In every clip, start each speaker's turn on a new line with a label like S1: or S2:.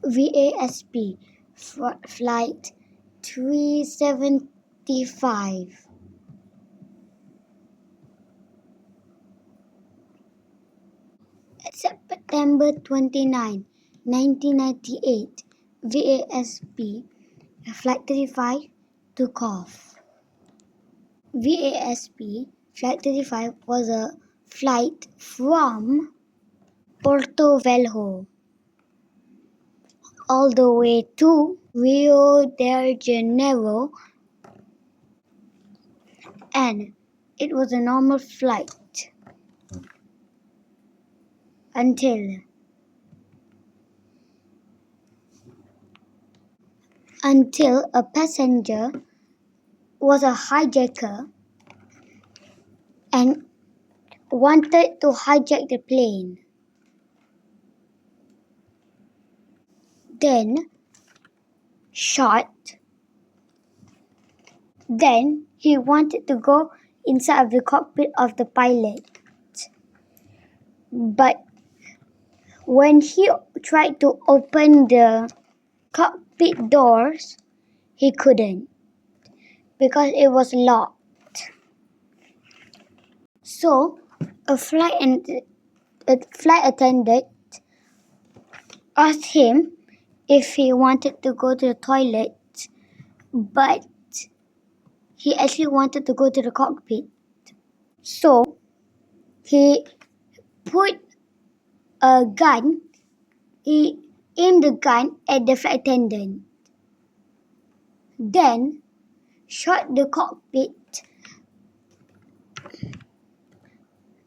S1: VASP Flight 375. September 29, 1998, VASP Flight 35 took off. VASP Flight 35 was a flight from Porto Velho all the way to Rio de Janeiro, and it was a normal flight until a passenger was a hijacker and wanted to hijack the plane. Then he wanted to go inside of the cockpit of the pilot. But when he tried to open the cockpit doors, he couldn't because it was locked. So a flight attendant asked him if he wanted to go to the toilet, but he actually wanted to go to the cockpit. So he put a gun, he aimed the gun at the flight attendant, then shot the cockpit,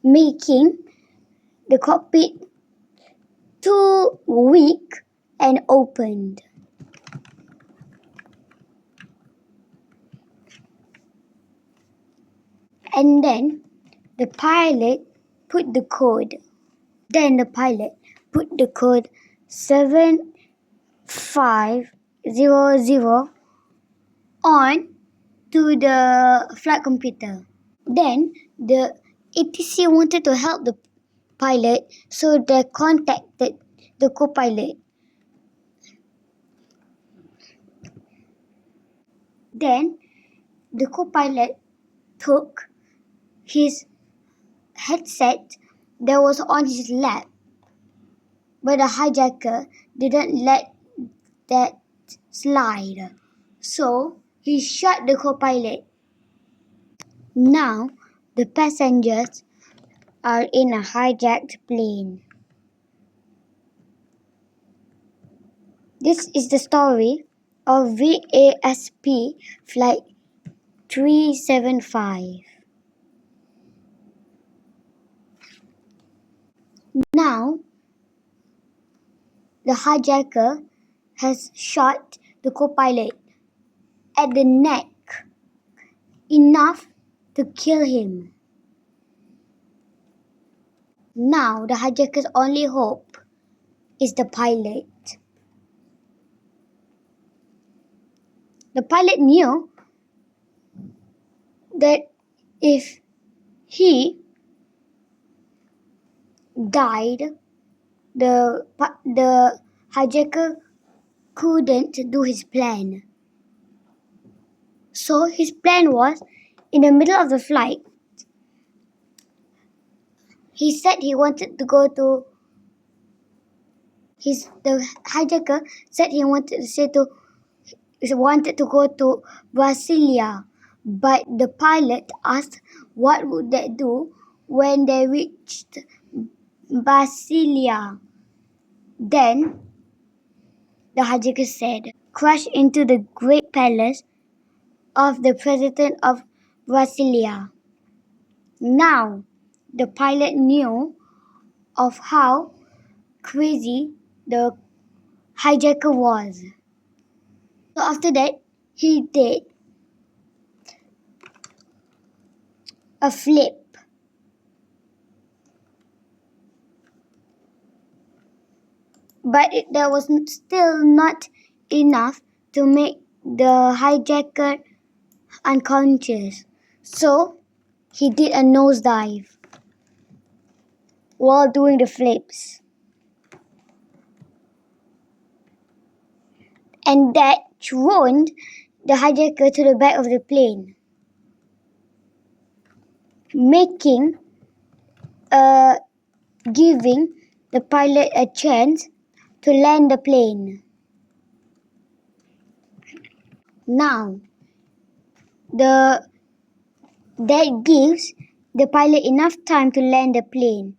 S1: making the cockpit too weak and opened. And then the pilot put the code 7500 on to the flight computer. Then the ATC wanted to help the pilot, so they contacted the co-pilot. Then the co-pilot took his headset that was on his lap, but the hijacker didn't let that slide. So he shot the co-pilot. Now the passengers are in a hijacked plane. This is the story of VASP Flight 375. Now, the hijacker has shot the co-pilot at the neck, enough to kill him. Now, the hijacker's only hope is the pilot. The pilot knew that if he died, the hijacker couldn't do his plan. So his plan was, in the middle of the flight, he said he wanted to go to the hijacker said he wanted to go to Brasilia, but the pilot asked what would they do when they reached Brasilia. Then the hijacker said, crash into the great palace of the president of Brasilia. Now the pilot knew of how crazy the hijacker was. So after that, he did a flip. But that was still not enough to make the hijacker unconscious. So he did a nosedive while doing the flips. and that thrown the hijacker to the back of the plane, making giving the pilot a chance to land the plane. Now, that gives the pilot enough time to land the plane.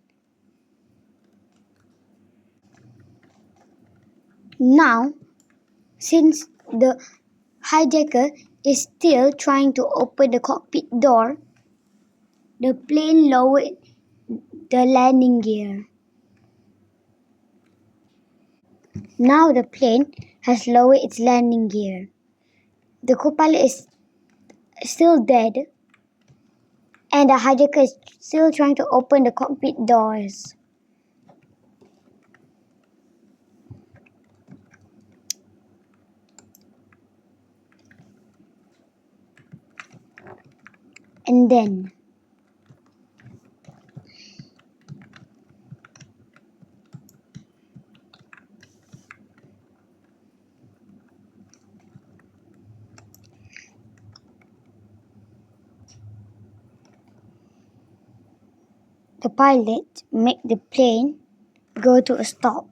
S1: Now, since the hijacker is still trying to open the cockpit door, the plane lowered the landing gear. Now the plane has lowered its landing gear. The co-pilot is still dead, and the hijacker is still trying to open the cockpit doors. And then the pilot make the plane go to a stop.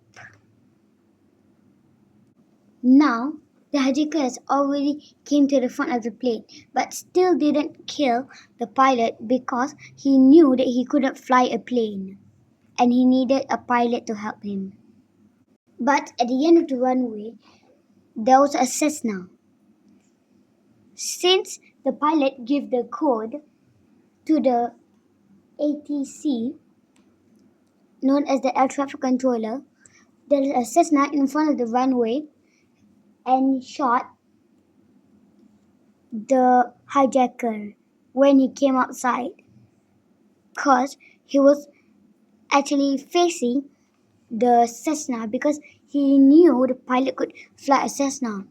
S1: Now the hijacker has already came to the front of the plane, but still didn't kill the pilot because he knew that he couldn't fly a plane, and he needed a pilot to help him. But at the end of the runway, there was a Cessna. Since the pilot gave the code to the ATC, known as the air traffic controller, there is a Cessna in front of the runway and shot the hijacker when he came outside, because he was actually facing the Cessna because he knew the pilot could fly a Cessna,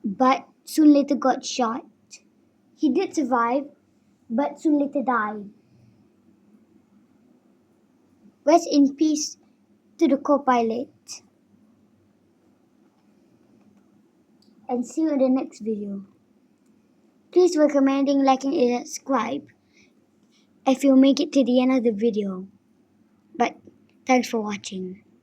S1: but soon later got shot. He did survive, but soon later died. Rest in peace to the co-pilot. And see you in the next video. Please recommending, liking, and subscribe if you make it to the end of the video. But thanks for watching.